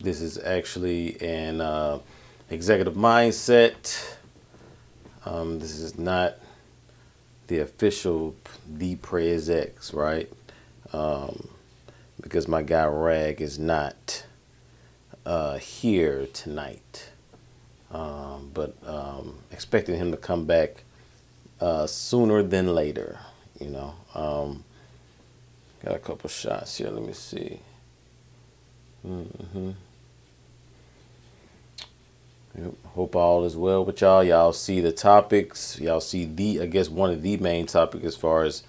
This is actually an executive mindset. This is not the official the PrezEx, right? Because my guy Rag is not here tonight. But expecting him to come back sooner than later, you know. Got a couple shots here. Let me see. Yep. Hope all is well with y'all. Y'all see the topics. Y'all see I guess one of the main topics as far as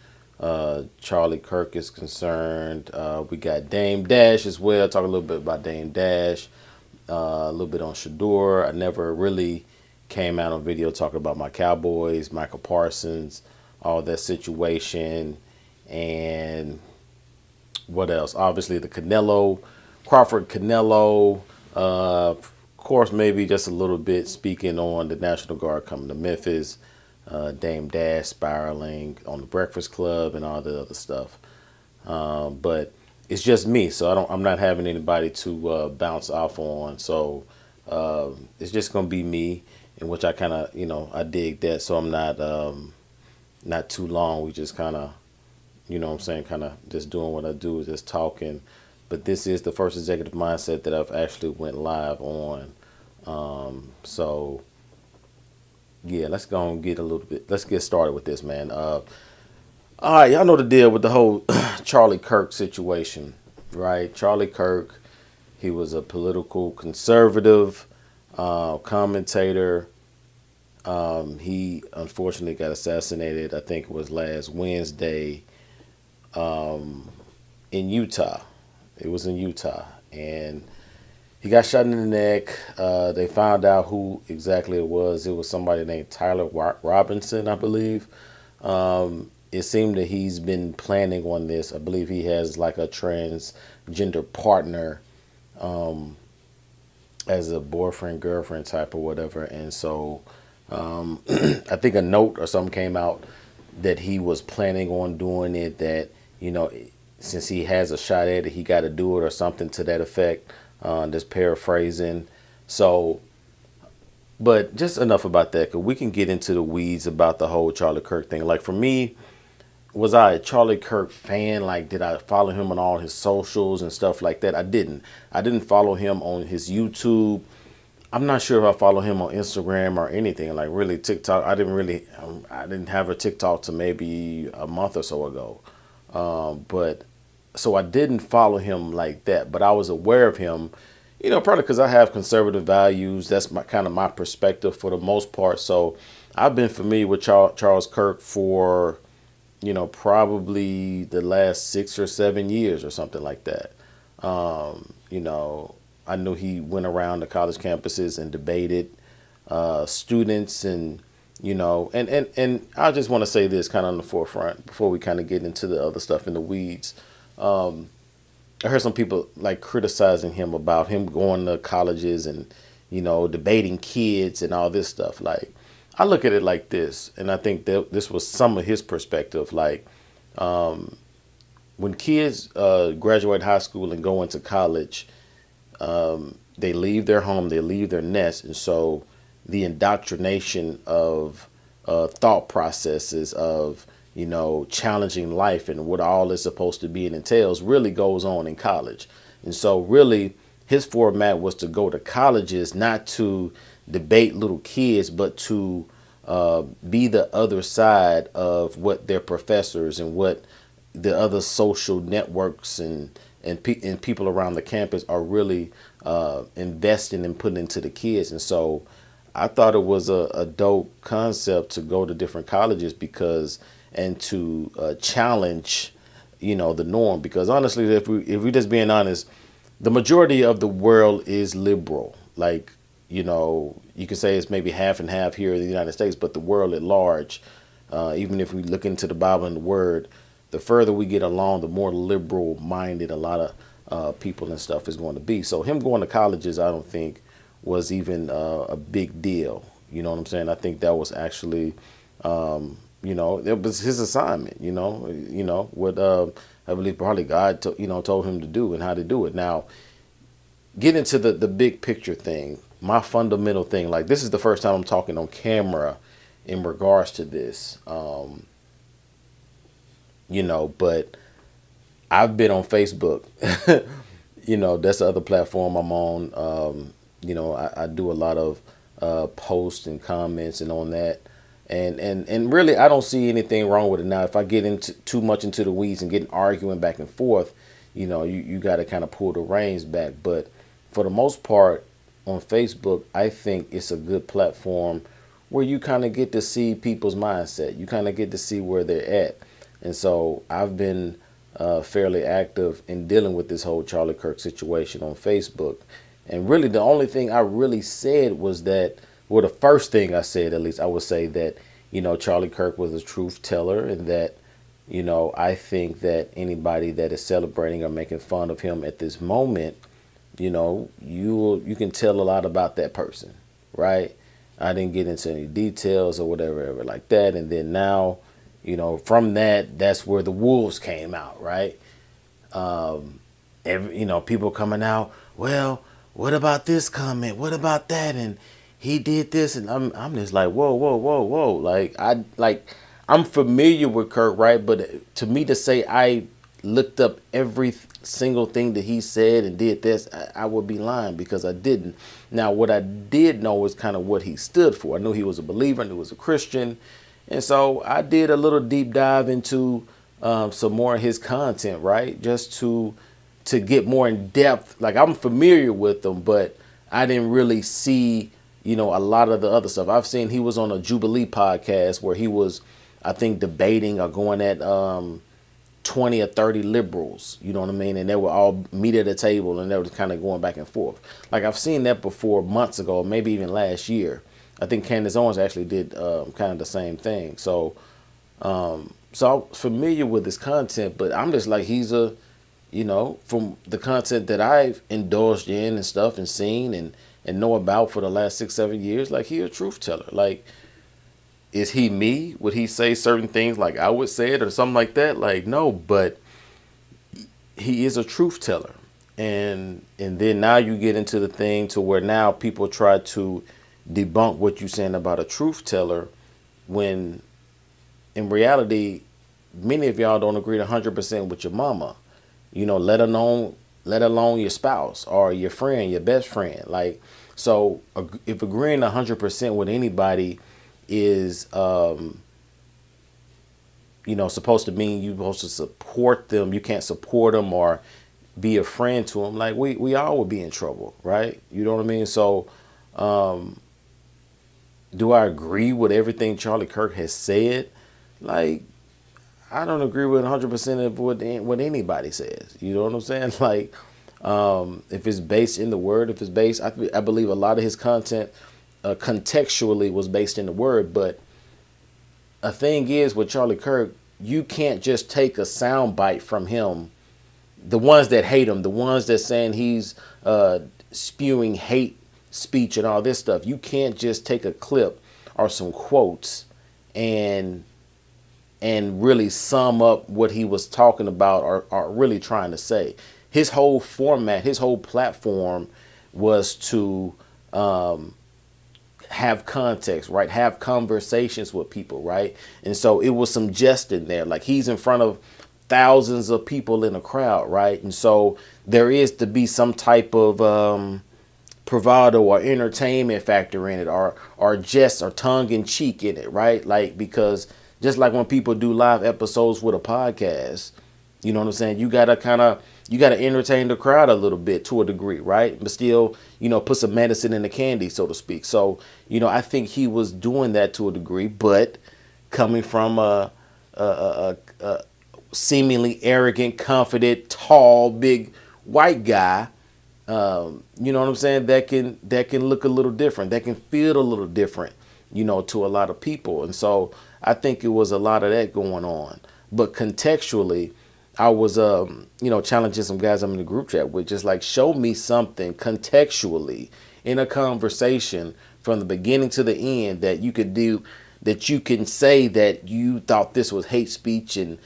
Charlie Kirk is concerned. We got Dame Dash as well. Talk a little bit about Dame Dash. A little bit on Shador. I never really came out on video talking about my Cowboys, Michael Parsons, all that situation, and what else? Obviously the Crawford Canelo. Of course, maybe just a little bit speaking on the National Guard coming to Memphis, Dame Dash spiraling on the Breakfast Club, and all the other stuff. But it's just me, so I'm not having anybody to bounce off on. So it's just gonna be me, in which I kind of, I dig that. So I'm not too long. We just kind of, what I'm saying, kind of just doing what I do, just talking. But this is the first executive mindset that I've actually went live on. So yeah, let's go and let's get started with this, man. All right, y'all know the deal with the whole Charlie Kirk situation, right? Charlie Kirk, he was a political conservative commentator. He unfortunately got assassinated, I think it was last Wednesday, in Utah. It was in Utah, and he got shot in the neck. They found out who exactly it was. It was somebody named Tyler Robinson, I believe. It seemed that he's been planning on this. I believe he has like a transgender partner as a boyfriend, girlfriend type or whatever. And so I think a note or something came out that he was planning on doing it, that, since he has a shot at it, he got to do it or something to that effect. Just paraphrasing. So, but just enough about that, because we can get into the weeds about the whole Charlie Kirk thing. Like for me, was I a Charlie Kirk fan? Like, did I follow him on all his socials and stuff like that? I didn't. I didn't follow him on his YouTube. I'm not sure if I follow him on Instagram or anything. Like really TikTok, I didn't have a TikTok to maybe a month or so ago. But so I didn't follow him like that, but I was aware of him, probably because I have conservative values. That's my perspective for the most part. So I've been familiar with Charles Kirk for, probably the last 6 or 7 years or something like that. I knew he went around the college campuses and debated students, and and I just want to say this kind of on the forefront before we kind of get into the other stuff in the weeds. I heard some people like criticizing him about him going to colleges and, debating kids and all this stuff. Like, I look at it like this, and I think that this was some of his perspective. Like, when kids graduate high school and go into college, they leave their home, they leave their nest, and so the indoctrination of thought processes of challenging life and what all is supposed to be and entails really goes on in college. And so really his format was to go to colleges, not to debate little kids, but to be the other side of what their professors and what the other social networks and people around the campus are really investing and putting into the kids. And so I thought it was a dope concept to go to different colleges and to challenge, the norm. Because honestly, if we just being honest, the majority of the world is liberal. Like, you can say it's maybe half and half here in the United States, but the world at large, even if we look into the Bible and the Word, the further we get along, the more liberal minded a lot of people and stuff is going to be. So him going to colleges, I don't think was even a big deal. You know what I'm saying? I think that was actually, it was his assignment. What I believe probably God, told him to do and how to do it. Now, get into the big picture thing, my fundamental thing, like this is the first time I'm talking on camera in regards to this, but I've been on Facebook. That's the other platform I'm on. I do a lot of posts and comments and on that. And really, I don't see anything wrong with it. Now, if I get into too much into the weeds and get arguing back and forth, you got to kind of pull the reins back. But for the most part, on Facebook, I think it's a good platform where you kind of get to see people's mindset. You kind of get to see where they're at. And so I've been fairly active in dealing with this whole Charlie Kirk situation on Facebook. And really, the only thing I really said was that, well, the first thing I said, at least I would say that, Charlie Kirk was a truth teller, and that, I think that anybody that is celebrating or making fun of him at this moment, you can tell a lot about that person, right? I didn't get into any details or whatever like that. And then now, from that's where the wolves came out, right? People coming out, well, what about this comment? What about that? And he did this, and I'm just like, whoa, whoa, whoa, whoa. I'm familiar with Kirk, right? But to me to say I looked up every single thing that he said and did this, I would be lying because I didn't. Now, what I did know is kind of what he stood for. I knew he was a believer, I knew he was a Christian. And so I did a little deep dive into some more of his content, right? Just to get more in depth. Like, I'm familiar with him, but I didn't really see, a lot of the other stuff. I've seen he was on a Jubilee podcast where he was, I think, debating or going at 20 or 30 liberals, you know what I mean? And they were all meet at a table and they were kind of going back and forth. Like, I've seen that before months ago, maybe even last year. I think Candace Owens actually did kind of the same thing. So I'm familiar with his content, but I'm just like, he's from the content that I've indulged in and stuff and seen and know about for the last 6-7 years, like, he a truth teller. Like, is he me? Would he say certain things like I would say it or something like that? Like, no, but he is a truth teller. And then now you get into the thing to where now people try to debunk what you're saying about a truth teller, when in reality, many of y'all don't agree 100% with your mama, let alone your spouse or your friend, your best friend. Like, so if agreeing 100% with anybody is, supposed to mean you're supposed to support them, you can't support them or be a friend to them, like, we all would be in trouble, right? You know what I mean? So, do I agree with everything Charlie Kirk has said? Like, I don't agree with 100% of what anybody says. You know what I'm saying? Like, if it's based in the word, if it's based, I believe a lot of his content contextually was based in the word. But a thing is with Charlie Kirk, you can't just take a sound bite from him. The ones that hate him, the ones that saying he's spewing hate speech and all this stuff, you can't just take a clip or some quotes and really sum up what he was talking about or really trying to say. His whole format, his whole platform was to have context, right? Have conversations with people, right? And so it was some jest in there. Like, he's in front of thousands of people in a crowd, right? And so there is to be some type of bravado or entertainment factor in it, or jest or tongue in cheek in it, right? Like, because just like when people do live episodes with a podcast, you know what I'm saying? You gotta entertain the crowd a little bit to a degree, right? But still, put some medicine in the candy, so to speak. So, I think he was doing that to a degree, but coming from a seemingly arrogant, confident, tall, big white guy, you know what I'm saying? That can look a little different. That can feel a little different, to a lot of people. And so I think it was a lot of that going on. But contextually, I was, challenging some guys I'm in the group chat with, just like, show me something contextually in a conversation from the beginning to the end that you could do, that you can say that you thought this was hate speech and,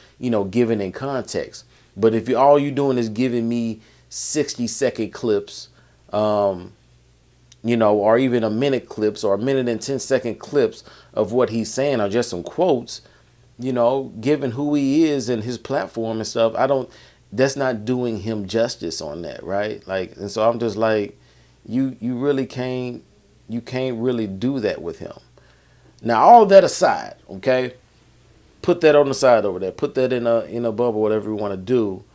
given in context. But if all you're doing is giving me 60-second clips You know, or even a minute clips or a minute and 10-second clips of what he's saying, or just some quotes, you know, given who he is and his platform and stuff, that's not doing him justice on that, right? Like, and so I'm just like, you really can't really do that with him. Now, all that aside, okay, put that on the side over there, put that in a bubble, whatever you want to do.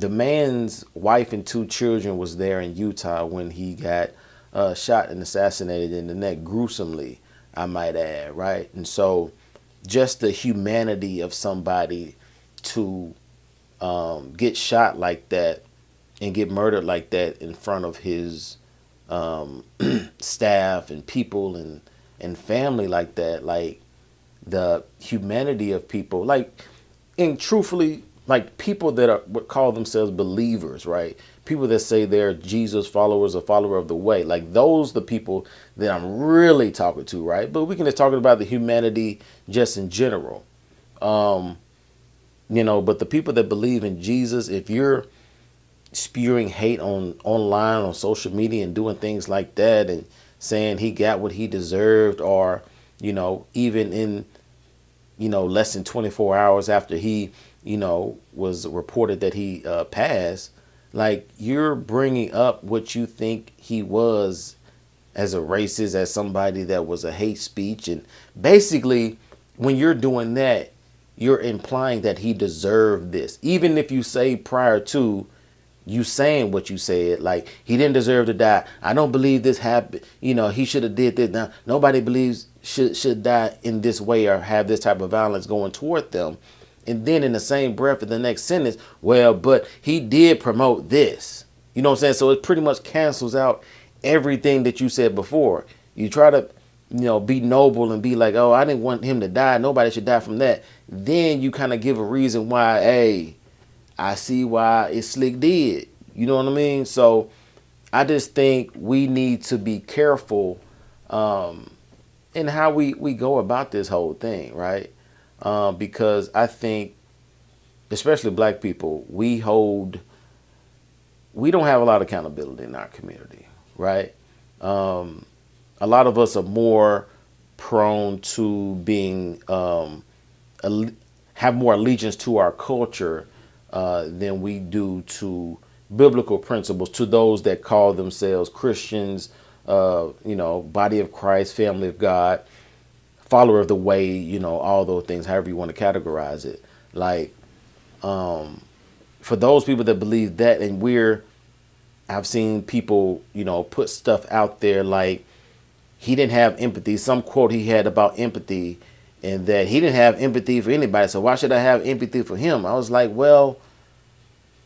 The man's wife and 2 children was there in Utah when he got shot and assassinated in the neck, gruesomely, I might add, right? And so just the humanity of somebody to get shot like that and get murdered like that in front of his staff and people and family like that, like the humanity of people, like, and truthfully, like people that are what call themselves believers, right? People that say they're Jesus followers or follower of the way, like those the people that I'm really talking to, right? But we can just talk about the humanity just in general, you know. But the people that believe in Jesus, if you're spewing hate online on social media and doing things like that and saying he got what he deserved, or, you know, even in, you know, less than 24 hours after he, you know, was reported that he passed, like, you're bringing up what you think he was as a racist, as somebody that was a hate speech. And basically, when you're doing that, you're implying that he deserved this. Even if you say prior to you saying what you said, like, he didn't deserve to die. I don't believe this happened. You know, he should have did this. Now, nobody believes should die in this way or have this type of violence going toward them. And then in the same breath in the next sentence, well, but he did promote this. You know what I'm saying? So it pretty much cancels out everything that you said before. You try to, you know, be noble and be like, oh, I didn't want him to die. Nobody should die from that. Then you kind of give a reason why, hey, I see why it's Slick did. You know what I mean? So I just think we need to be careful in how we go about this whole thing, right? Because I think, especially black people, we don't have a lot of accountability in our community, right? A lot of us are more prone to being, have more allegiance to our culture than we do to biblical principles, to those that call themselves Christians, you know, body of Christ, family of God, follower of the way, you know, all those things, however you want to categorize it. Like, for those people that believe that, and I've seen people, you know, put stuff out there like he didn't have empathy, some quote he had about empathy, and that he didn't have empathy for anybody, so why should I have empathy for him? I was like, well,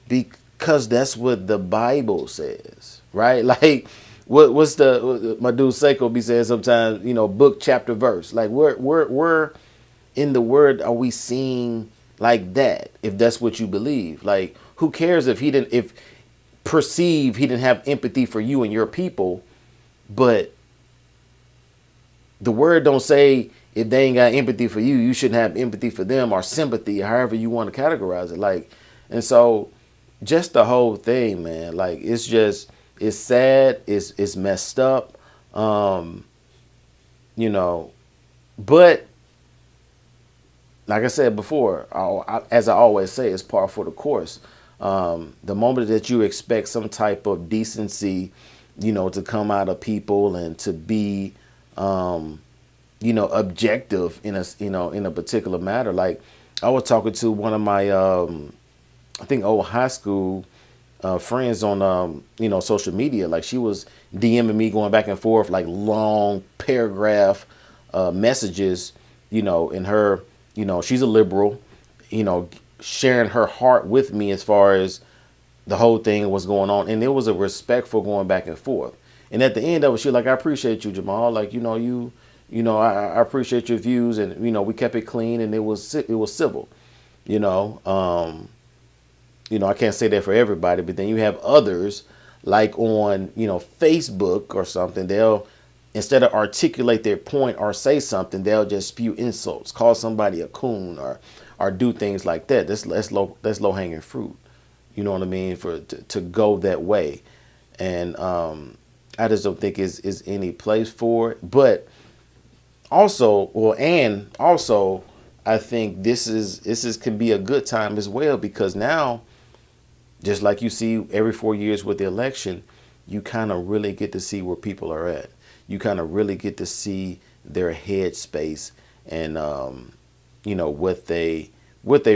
because that's what the Bible says, right? Like, what's my dude Seiko be saying sometimes, you know, book, chapter, verse. Like, where in the word are we seeing like that, if that's what you believe? Like, who cares if he didn't have empathy for you and your people, but the word don't say if they ain't got empathy for you, you shouldn't have empathy for them, or sympathy, however you want to categorize it. Like, and so just the whole thing, man, like, it's sad, it's messed up, you know, but like I said before, as I always say, it's par for the course. The moment that you expect some type of decency, you know, to come out of people and to be, you know, objective in a particular matter. Like, I was talking to one of my, I think old high school friends on, you know, social media. Like, she was DMing me, going back and forth, like long paragraph messages, you know, in her, you know, she's a liberal, you know, sharing her heart with me as far as the whole thing was going on. And it was a respectful going back and forth. And at the end of it, she was like, I appreciate you, Jamal. Like, you know, I appreciate your views. And, you know, we kept it clean, and it was civil, you know. You know, I can't say that for everybody, but then you have others, like on, you know, Facebook or something, they'll, instead of articulate their point or say something, they'll just spew insults, call somebody a coon, or do things like that. That's low hanging fruit, You know what I mean? To go that way, and I just don't think is any place for it. But also, I think this is can be a good time as well, because now, just like you see every 4 years with the election, you kind of really get to see where people are at. You kind of really get to see their head space, and what they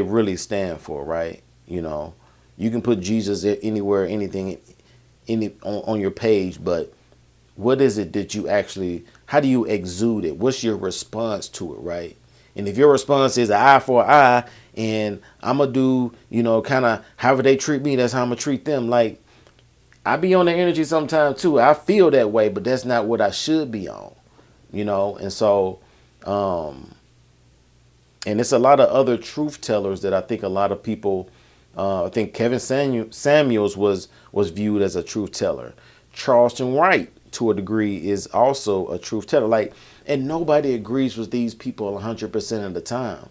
really stand for, right? You can put Jesus anywhere, anything, on your page, but what is it that you actually, how do you exude it? What's your response to it, right? And if your response is an eye for an eye, and I'm going to do, kind of however they treat me, that's how I'm going to treat them. Like, I be on the energy sometimes too. I feel that way, but that's not what I should be on, And so, and it's a lot of other truth tellers that I think a lot of people, I think Kevin Samuels was viewed as a truth teller. Charleston Wright, to a degree, is also a truth teller. Like, and nobody agrees with these people 100% of the time.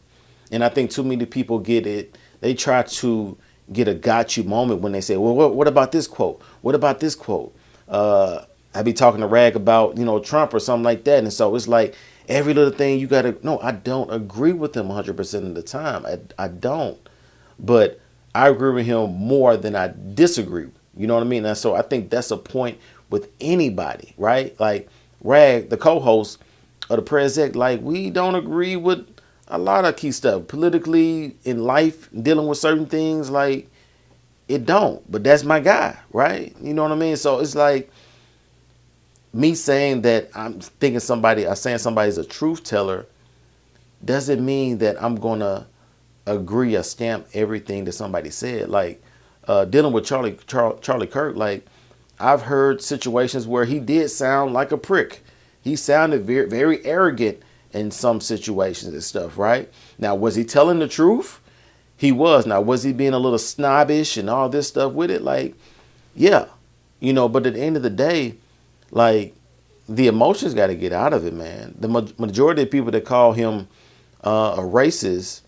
And I think too many people get it. They try to get a got you moment when they say, well, what about this quote? What about this quote? I be talking to Rag about, Trump or something like that. And so it's like every little thing you got to, no, I don't agree with him 100% of the time. I don't. But I agree with him more than I disagree. You know what I mean? And so I think that's a point with anybody, right? Like Rag, the co-host of the PrezEx, like, we don't agree with a lot of key stuff politically in life, dealing with certain things. Like, it don't, but that's my guy, right? You know what I mean? So it's like me saying that I'm saying somebody's a truth teller doesn't mean that I'm going to agree or stamp everything that somebody said. Like, dealing with Charlie Kirk, like, I've heard situations where he did sound like a prick. He sounded very, very arrogant in some situations and stuff, right? Now, was he telling the truth? He was. Now, was he being a little snobbish and all this stuff with it? Like, yeah, but at the end of the day, like, the emotions got to get out of it, man. The majority of people that call him a racist,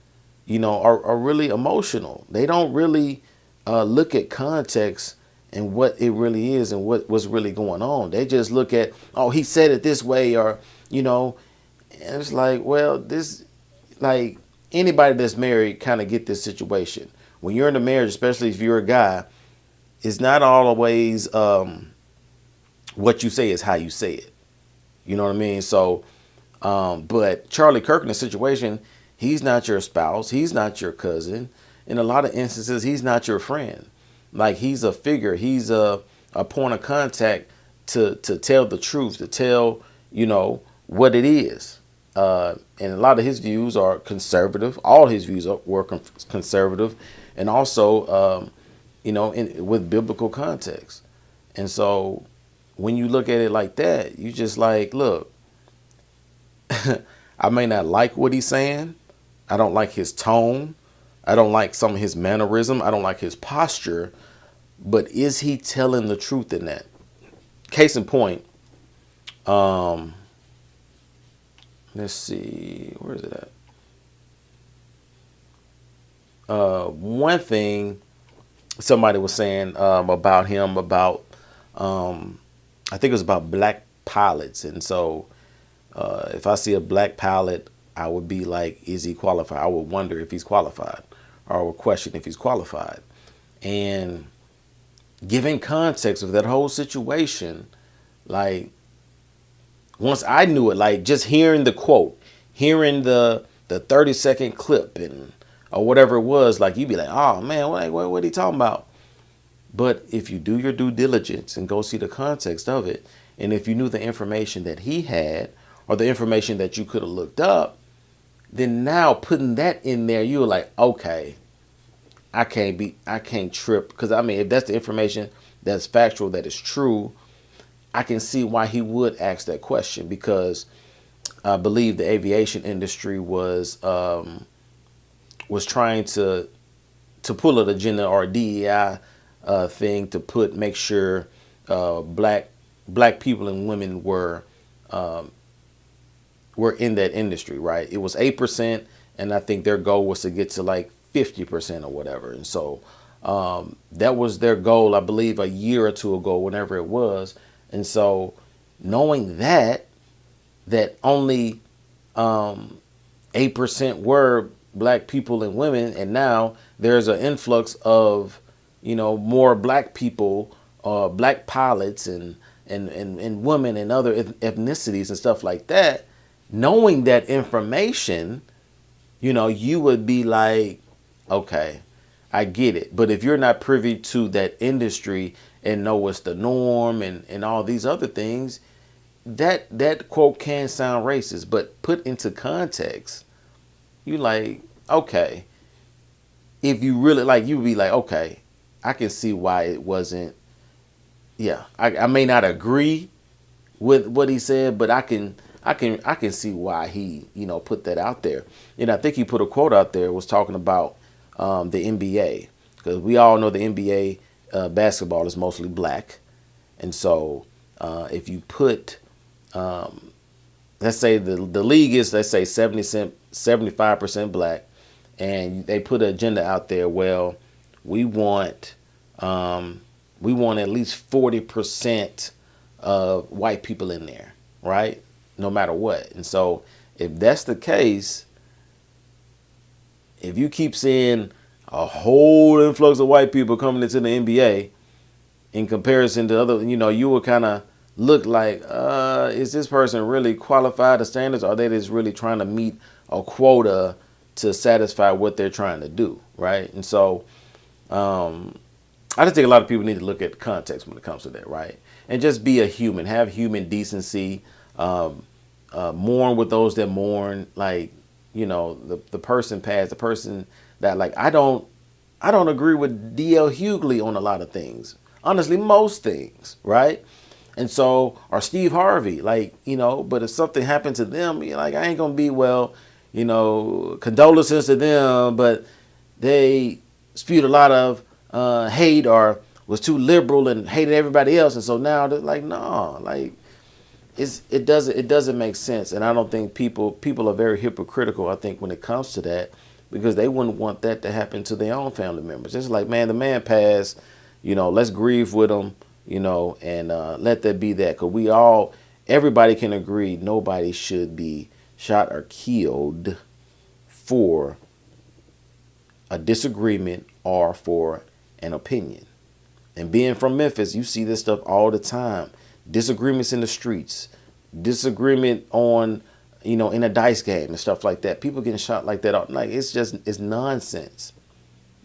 are really emotional. They don't really look at context and what it really is and what's really going on. They just look at, oh, he said it this way, or, and it's like, well, this, like, anybody that's married kind of get this situation. When you're in a marriage, especially if you're a guy, it's not always what you say is how you say it. You know what I mean? So, but Charlie Kirk in the situation, he's not your spouse. He's not your cousin. In a lot of instances, he's not your friend. Like, he's a figure. He's a point of contact to tell the truth, to tell, what it is. And a lot of his views are conservative. All his views were conservative, and also, with biblical context. And so when you look at it like that, you just like, look, I may not like what he's saying. I don't like his tone. I don't like some of his mannerism. I don't like his posture. But is he telling the truth in that? Case in point, let's see, where is it at? One thing somebody was saying about him, about I think it was about black pilots. And so if I see a black pilot, I would be like, is he qualified? I would wonder if he's qualified, or I would question if he's qualified. And giving context of that whole situation, like, once I knew it, like, just hearing the quote, hearing the 30-second clip, and or whatever it was, like, you'd be like, oh man, what he talking about? But if you do your due diligence and go see the context of it, and if you knew the information that he had, or the information that you could have looked up, then now putting that in there, you were like, okay, I can't trip. Because I mean, if that's the information that's factual, that is true, I can see why he would ask that question, because I believe the aviation industry was trying to pull an agenda or a DEI thing to make sure black people and women were in that industry, right? It was 8%, and I think their goal was to get to like 50% or whatever. And so That was their goal, I believe, a year or two ago, whenever it was. And so knowing that only 8% were black people and women, and now there's an influx of, more black people, black pilots and women and other ethnicities and stuff like that. Knowing that information, you would be like, okay, I get it. But if you're not privy to that industry and know what's the norm and all these other things, that quote can sound racist, but put into context, you like, okay, if you really like, you would be like, okay, I can see why it wasn't. Yeah, I may not agree with what he said, but I can see why he, put that out there. And I think he put a quote out there, was talking about the NBA, because we all know the NBA basketball is mostly black. And so if you put, let's say the league is, let's say 75% black, and they put an agenda out there, well, we want at least 40% of white people in there, right? No matter what. And so if that's the case, if you keep seeing a whole influx of white people coming into the NBA in comparison to other, you will kind of look like, is this person really qualified to standards? Or are they just really trying to meet a quota to satisfy what they're trying to do, right? And so I just think a lot of people need to look at context when it comes to that, right? And just be a human, have human decency, mourn with those that mourn. Like, the person passed, the person that, like, I don't agree with D.L. Hughley on a lot of things. Honestly, most things, right? And so, or Steve Harvey, like, but if something happened to them, you're like, I ain't gonna be, well, condolences to them, but they spewed a lot of hate or was too liberal and hated everybody else. And so now they're like, no, like, it doesn't make sense. And I don't think people are very hypocritical, I think, when it comes to that, because they wouldn't want that to happen to their own family members. It's like, man, the man passed, let's grieve with him, and let that be that. Because everybody can agree, nobody should be shot or killed for a disagreement or for an opinion. And being from Memphis, you see this stuff all the time. Disagreements in the streets, disagreement on, in a dice game and stuff like that. People getting shot like that. Like, it's nonsense.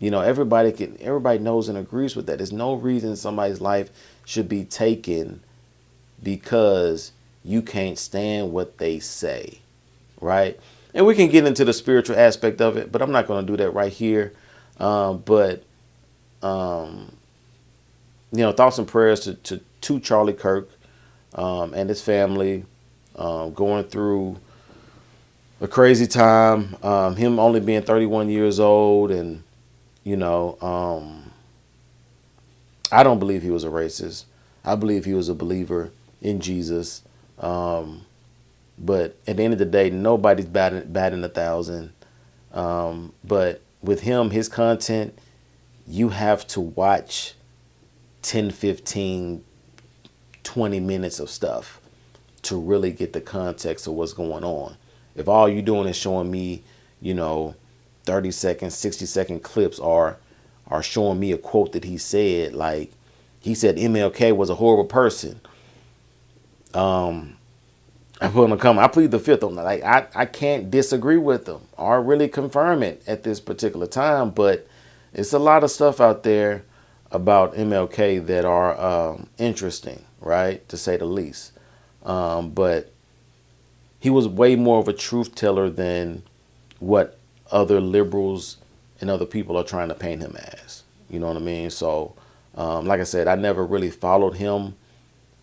Everybody knows and agrees with that. There's no reason somebody's life should be taken because you can't stand what they say, right? And we can get into the spiritual aspect of it, but I'm not going to do that right here. But thoughts and prayers to Charlie Kirk and his family, going through a crazy time. Him only being 31 years old, and I don't believe he was a racist. I believe he was a believer in Jesus. But at the end of the day, nobody's batting 1,000. But with him, his content, you have to watch 10, 15, 20 minutes of stuff to really get the context of what's going on. If all you're doing is showing me, 30-second, 60-second clips are showing me a quote that he said, like he said MLK was a horrible person. I put him in comment. I plead the fifth on that. Like, I can't disagree with them or really confirm it at this particular time, but it's a lot of stuff out there about MLK that are interesting, right, to say the least. But he was way more of a truth teller than what other liberals and other people are trying to paint him as. You know what I mean? So, like I said, I never really followed him,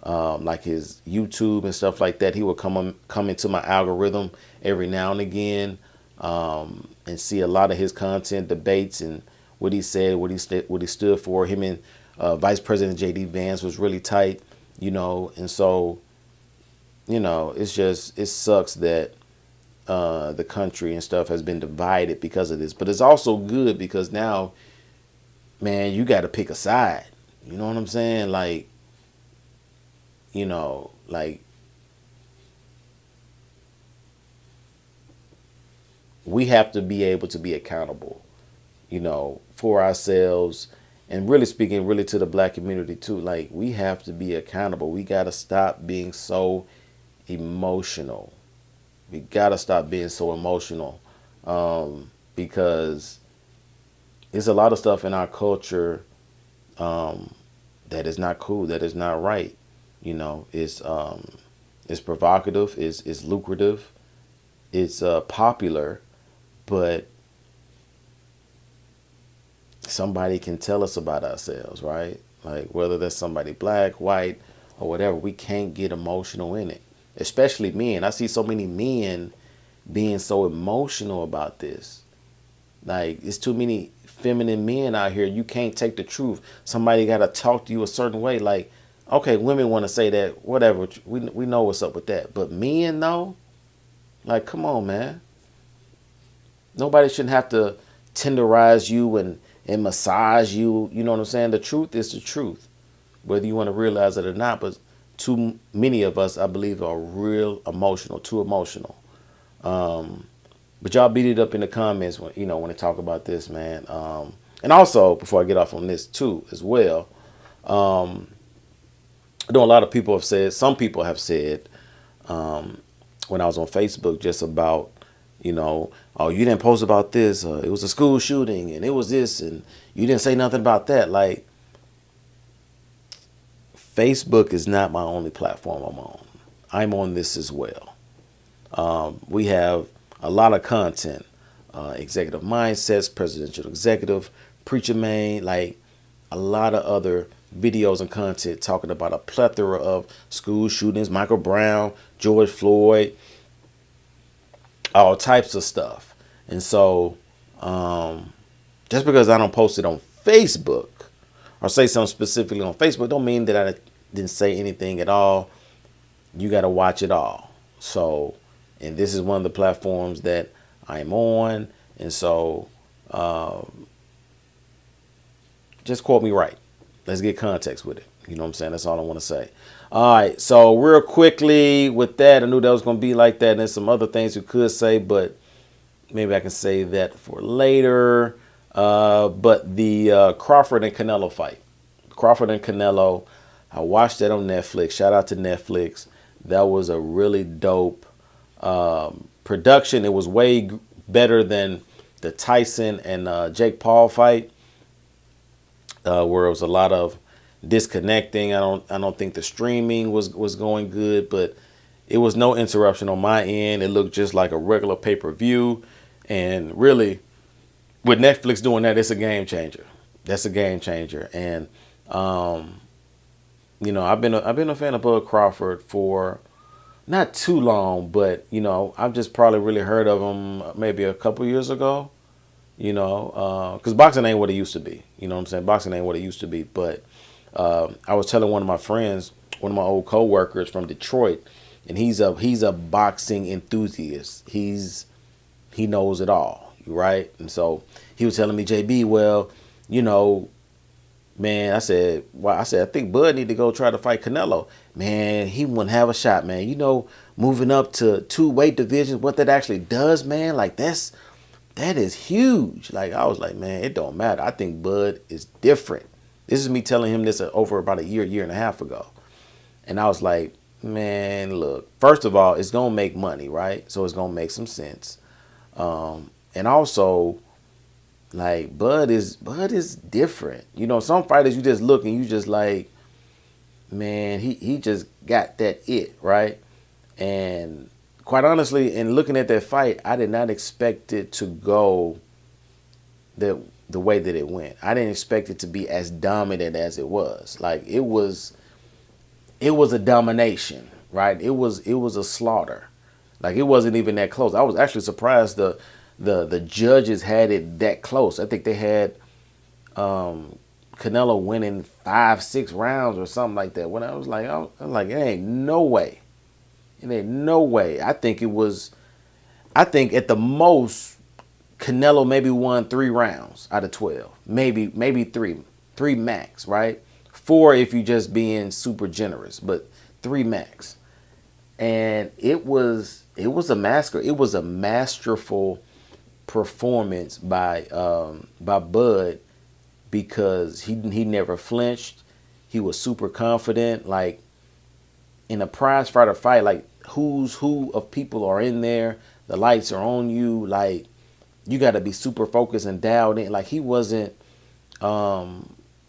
like his YouTube and stuff like that. He would come into my algorithm every now and again, and see a lot of his content, debates, and what he said, what he stood for. Him and Vice President J.D. Vance was really tight, and so, it sucks that the country and stuff has been divided because of this. But it's also good because now man, you got to pick a side. You know what I'm saying? Like, like we have to be able to be accountable, for ourselves, and really speaking really to the black community too. Like, we have to be accountable. We got to stop being so emotional. We got to stop being so emotional, because there's a lot of stuff in our culture that is not cool, that is not right. It's provocative, it's lucrative, it's popular, but somebody can tell us about ourselves, right? Like, whether that's somebody black, white, or whatever, we can't get emotional in it. Especially men. I see so many men being so emotional about this. Like, it's too many feminine men out here. You can't take the truth. Somebody got to talk to you a certain way. Like, okay, women want to say that, whatever. We know what's up with that. But men, though, like, come on, man. Nobody shouldn't have to tenderize you and massage you. You know what I'm saying? The truth is the truth, whether you want to realize it or not. But too many of us, I believe, are real emotional, too emotional. But y'all beat it up in the comments when they talk about this, man. And also, before I get off on this too, as well, I know a lot of people have said, some people have said, when I was on Facebook, just about, oh, you didn't post about this. It was a school shooting, and it was this, and you didn't say nothing about that. Like, Facebook is not my only platform I'm on. I'm on this as well. We have a lot of content, executive mindsets, presidential executive, preacher man, like a lot of other videos and content talking about a plethora of school shootings, Michael Brown, George Floyd, all types of stuff. And so just because I don't post it on Facebook or say something specifically on Facebook don't mean that I didn't say anything at all. You got to watch it all. So, and this is one of the platforms that I'm on. And so just quote me right. Let's get context with it. You know what I'm saying? That's all I want to say. All right. So real quickly with that, I knew that was going to be like that. And there's some other things we could say, but maybe I can save that for later. But the Crawford and Canelo fight. Crawford and Canelo. I watched that on Netflix. Shout out to Netflix. That was a really dope production. It was way better than the Tyson and Jake Paul fight, where it was a lot of disconnecting. I don't think the streaming was going good, but it was no interruption on my end. It looked just like a regular pay-per-view, and really, with Netflix doing that, it's a game changer. That's a game changer, and I've been a fan of Bud Crawford for not too long, but I've just probably really heard of him maybe a couple years ago. Because boxing ain't what it used to be. You know what I'm saying? Boxing ain't what it used to be. But I was telling one of my friends, one of my old coworkers from Detroit, and he's a boxing enthusiast. He knows it all, right? And so he was telling me, JB, well, man, I said, I think Bud need to go try to fight Canelo. Man, he wouldn't have a shot, man. Moving up to 2 weight divisions, what that actually does, man, like that is huge. Like, I was like, man, it don't matter. I think Bud is different. This is me telling him this over about a year and a half ago. And I was like, man, look, first of all, it's going to make money, right? So it's going to make some sense. And also, like, Bud is different. Some fighters you just look and you just like, man, he just got that it, right? And quite honestly, in looking at that fight, I did not expect it to go the way that it went. I didn't expect it to be as dominant as it was. Like, it was a domination, right? It was a slaughter. Like, it wasn't even that close. I was actually surprised the judges had it that close. I think they had Canelo winning 5-6 rounds or something like that. When I was like, it ain't no way. It ain't no way. I think at the most Canelo maybe won 3 rounds out of 12, maybe three max, right? 4 if you just being super generous, but 3 max. And it was a massacre. It was a masterful performance by Bud, because he never flinched. He was super confident. Like, in a prize fighter fight, like, who's who of people are in there, the lights are on you, like, you got to be super focused and dialed in. Like, he wasn't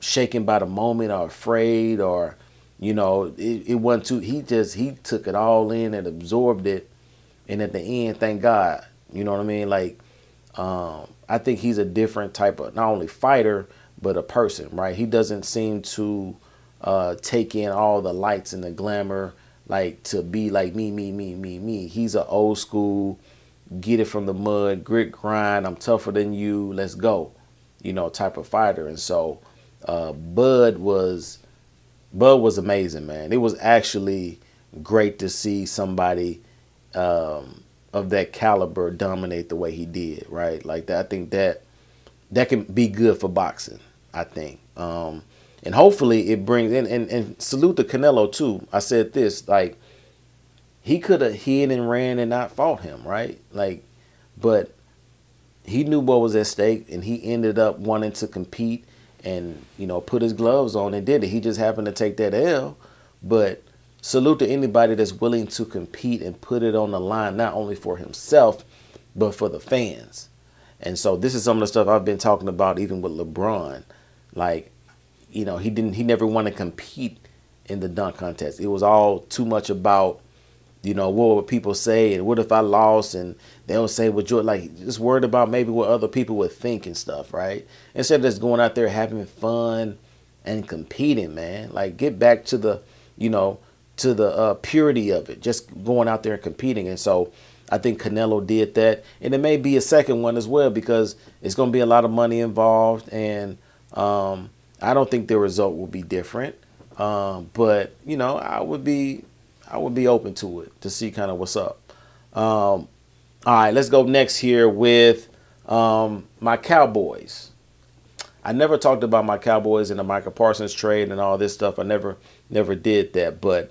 shaken by the moment or afraid, or it wasn't too. He took it all in and absorbed it, and at the end, thank God, you know what I mean. Like, I think he's a different type of, not only fighter but a person, right? He doesn't seem to take in all the lights and the glamour, like, to be like me. He's an old school, get it from the mud, grit, grind. I'm tougher than you. Let's go, type of fighter. And so Bud was amazing, man. It was actually great to see somebody of that caliber dominate the way he did, right? Like that. I think that can be good for boxing, I think. And hopefully it brings in, and salute to Canelo too. I said this, like, he could have hid and ran and not fought him, right? Like, but he knew what was at stake, and he ended up wanting to compete and, put his gloves on and did it. He just happened to take that L. But salute to anybody that's willing to compete and put it on the line, not only for himself, but for the fans. And so this is some of the stuff I've been talking about, even with LeBron. Like, he never wanted to compete in the dunk contest. It was all too much about, what would people say, and what if I lost, and they'll say, well, you're like, just worried about maybe what other people would think and stuff, right? Instead of just going out there having fun and competing, man. Like, get back to the, purity of it, just going out there and competing. And so I think Canelo did that, and it may be a second one as well, because it's going to be a lot of money involved, and I don't think the result will be different. But I would be open to it, to see kind of what's up. All right, let's go next here with my Cowboys. I never talked about my Cowboys and the Micah Parsons trade and all this stuff. I never did that. But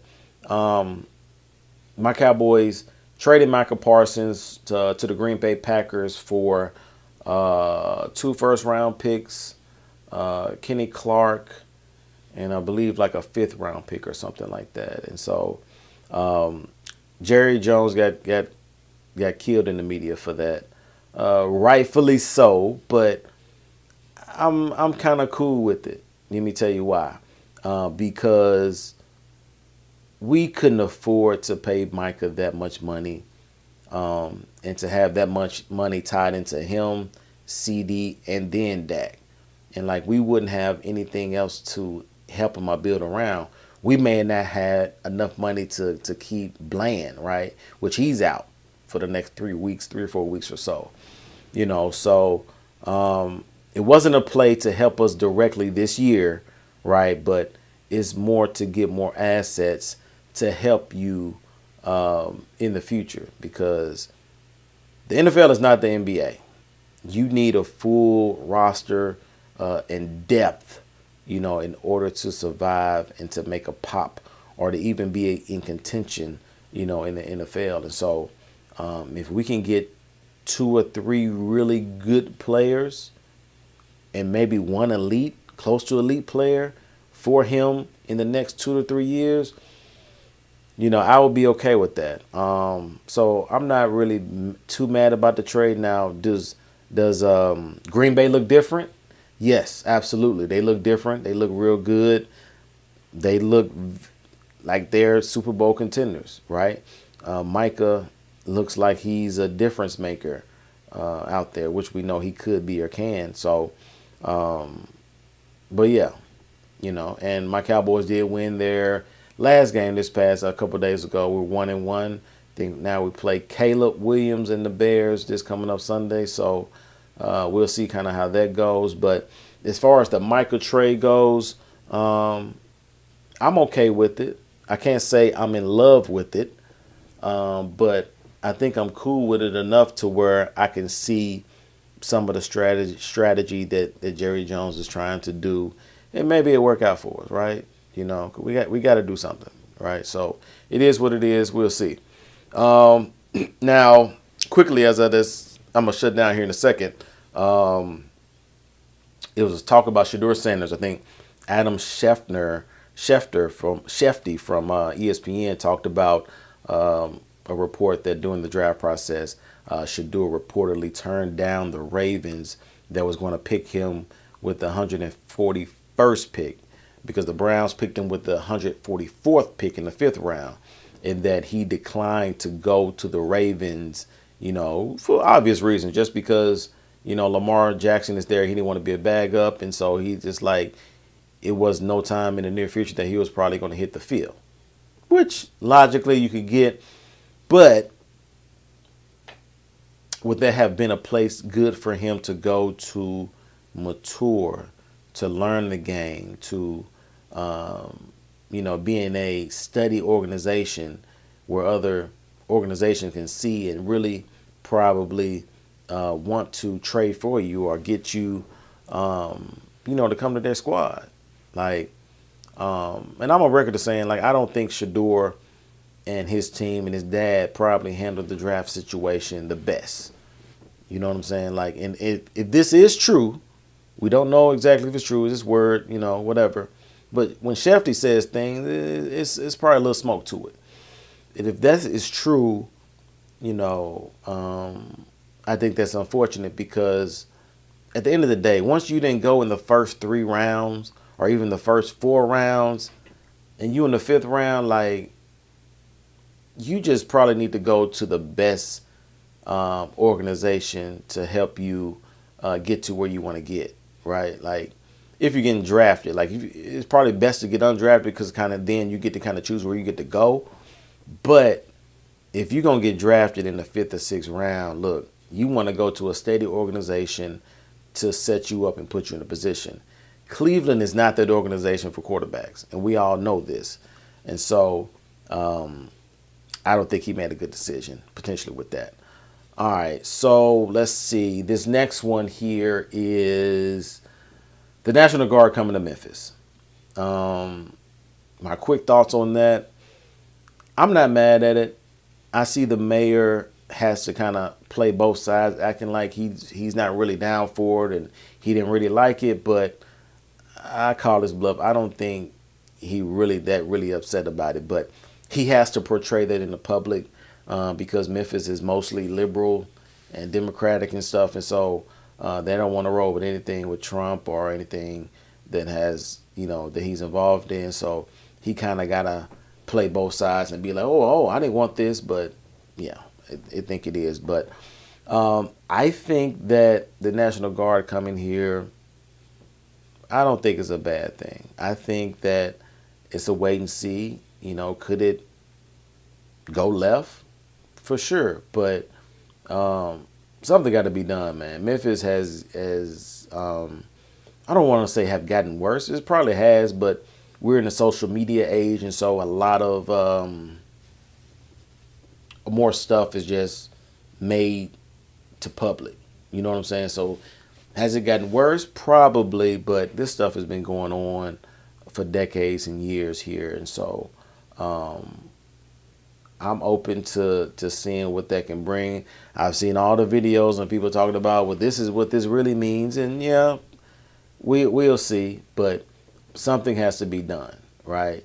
my Cowboys traded Micah Parsons to the Green Bay Packers for 2 first-round picks, Kenny Clark, and I believe like a 5th-round pick or something like that. And so Jerry Jones got killed in the media for that, rightfully so. But I'm kind of cool with it. Let me tell you why. Because we couldn't afford to pay Micah that much money, and to have that much money tied into him, CD, and then Dak. And like, we wouldn't have anything else to help him or build around. We may not have enough money to keep Bland, right? Which he's out for the next 3 or 4 weeks or so. So it wasn't a play to help us directly this year, right? But it's more to get more assets to help you in the future, because the NFL is not the NBA. You need a full roster and depth, in order to survive and to make a pop, or to even be in contention, in the NFL. And so if we can get 2 or 3 really good players and maybe one elite, close to elite player for him in the next 2 to 3 years, I would be okay with that. So I'm not really too mad about the trade. Now, does Green Bay look different? Yes, absolutely. They look different. They look real good. They look like they're Super Bowl contenders, right? Micah looks like he's a difference maker out there, which we know he could be or can. So, but yeah, and my Cowboys did win their last game this past a couple of days ago. We're 1-1. I think now we play Caleb Williams and the Bears this coming up Sunday. So we'll see kind of how that goes. But as far as the Micah trade goes, I'm okay with it. I can't say I'm in love with it, but I think I'm cool with it enough to where I can see, some of the strategy that Jerry Jones is trying to do, and maybe it'll work out for us, right? You know, we got to do something, right? So it is what it is. We'll see. Now, quickly as of this, I'm gonna shut down here in a second. It was talk about Shedeur Sanders. I think Adam Schefter from ESPN talked about a report that during the draft process, Shedeur reportedly turned down the Ravens that was going to pick him with the 141st pick because the Browns picked him with the 144th pick in the 5th round, and that he declined to go to the Ravens, you know, for obvious reasons, just because, you know, Lamar Jackson is there. He didn't want to be a bag up, and so he just like, it was no time in the near future that he was probably going to hit the field, which logically you could get, but would that have been a place good for him to go to mature, to learn the game, to, you know, be in a steady organization where other organizations can see and really probably want to trade for you or get you, you know, to come to their squad. Like, and I'm on record of saying, like, I don't think Shedeur and his team and his dad probably handled the draft situation the best. You know what I'm saying? Like, and if this is true, we don't know exactly if it's true. It's this word, you know, whatever. But when Shefty says things, it's probably a little smoke to it. And if that is true, you know, I think that's unfortunate because at the end of the day, once you didn't go in the first 3 rounds or even the first 4 rounds and you in the 5th round, like, you just probably need to go to the best organization to help you get to where you want to get, right? Like, if you're getting drafted, like, it's probably best to get undrafted because kind of then you get to kind of choose where you get to go. But if you're going to get drafted in the 5th or 6th round, look, you want to go to a steady organization to set you up and put you in a position. Cleveland is not that organization for quarterbacks, and we all know this. And so I don't think he made a good decision potentially with that. All right, so let's see. This next one here is the National Guard coming to Memphis. My quick thoughts on that. I'm not mad at it. I see the mayor has to kind of play both sides, acting like he's not really down for it and he didn't really like it. But I call his bluff. I don't think he really upset about it. But he has to portray that in the public because Memphis is mostly liberal and Democratic and stuff. And so they don't want to roll with anything with Trump or anything that has, you know, that he's involved in. So he kind of got to play both sides and be like, oh, I didn't want this, but yeah, I think it is. But I think that the National Guard coming here, I don't think it's a bad thing. I think that it's a wait and see. You know, could it go left? For sure. But something got to be done, man. Memphis has I don't want to say have gotten worse. It probably has, but we're in a social media age, and so a lot of more stuff is just made to public. You know what I'm saying? So has it gotten worse? Probably, but this stuff has been going on for decades and years here, and so I'm open to seeing what that can bring. I've seen all the videos and people talking about, well, this is what this really means, and yeah, we'll see, but something has to be done, right?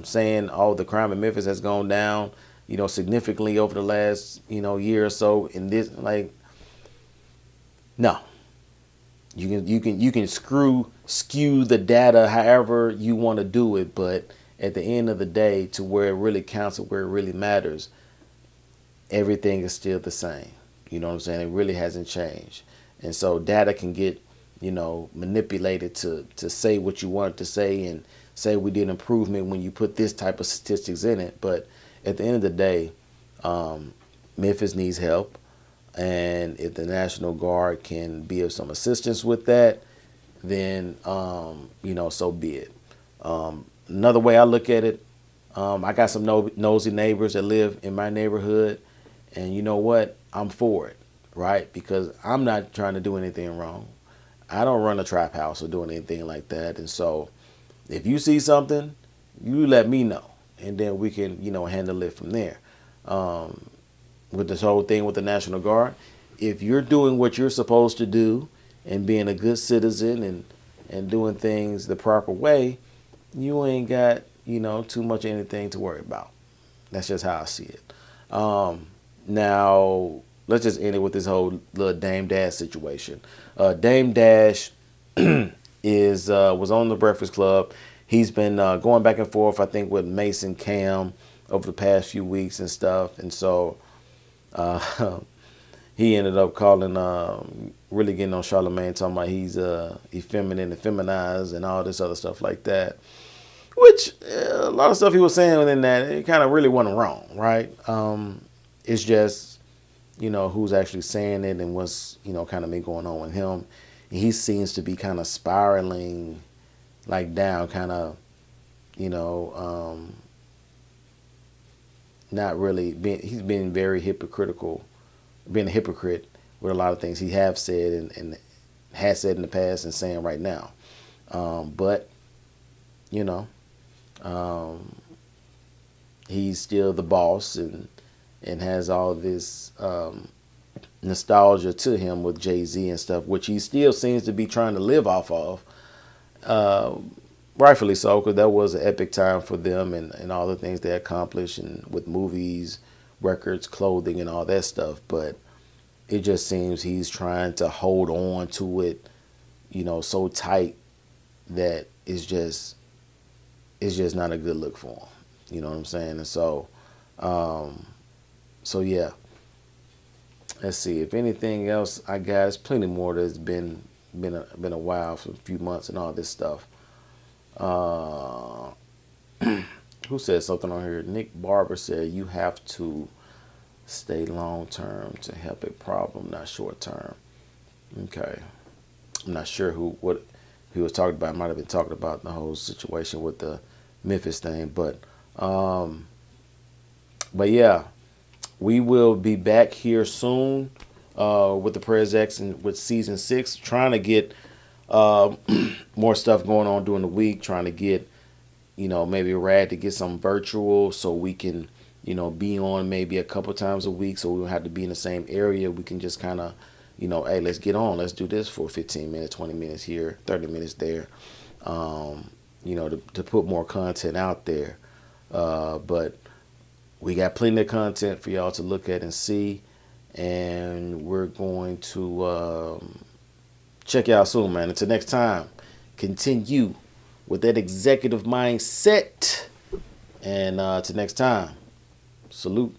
Saying, oh, the crime in Memphis has gone down, you know, significantly over the last, you know, year or so. In this, like, no, you can skew the data however you want to do it, but at the end of the day, to where it really counts and where it really matters, everything is still the same. You know what I'm saying? It really hasn't changed, and so data can get, you know, manipulated to say what you want it to say and say we did improvement when you put this type of statistics in it. But at the end of the day, Memphis needs help. And if the National Guard can be of some assistance with that, then, you know, so be it. Another way I look at it, I got some nosy neighbors that live in my neighborhood. And you know what? I'm for it, right? Because I'm not trying to do anything wrong. I don't run a trap house or do anything like that. And so if you see something, you let me know. And then we can, handle it from there. With this whole thing with the National Guard, if you're doing what you're supposed to do and being a good citizen and doing things the proper way, you ain't got, too much anything to worry about. That's just how I see it. Now, let's just end it with this whole little Dame Dash situation. Dame Dash was on the Breakfast Club. He's been going back and forth, I think, with Mason Cam over the past few weeks and stuff. And so he ended up calling, really getting on Charlamagne, talking about he's effeminate and feminized and all this other stuff like that. Which a lot of stuff he was saying within that, it kind of really wasn't wrong, right? It's just, who's actually saying it and what's, kind of been going on with him. He seems to be kind of spiraling like down, kind of, not really being, he's been very hypocritical, being a hypocrite with a lot of things he have said and has said in the past and saying right now. But, he's still the boss and has all this nostalgia to him with Jay-Z and stuff, which he still seems to be trying to live off of. Rightfully so, because that was an epic time for them and all the things they accomplished and with movies, records, clothing, and all that stuff. But it just seems he's trying to hold on to it, so tight that it's just not a good look for him. You know what I'm saying? And so, yeah. Let's see if anything else I got. There's plenty more that's been a while, for a few months and all this stuff. Who said something on here? Nick Barber said you have to stay long term to help a problem, not short term. Okay, I'm not sure what he was talking about. Might have been talking about the whole situation with the Memphis thing, but yeah, we will be back here soon with the PrezEx and with season 6, trying to get more stuff going on during the week, trying to get, maybe Rad to get some virtual so we can, be on maybe a couple times a week, so we don't have to be in the same area. We can just kind of, hey, let's get on. Let's do this for 15 minutes, 20 minutes here, 30 minutes there, to put more content out there. But we got plenty of content for y'all to look at and see, and we're going to check y'all soon, man. Until next time, continue with that executive mindset, and till next time, salute.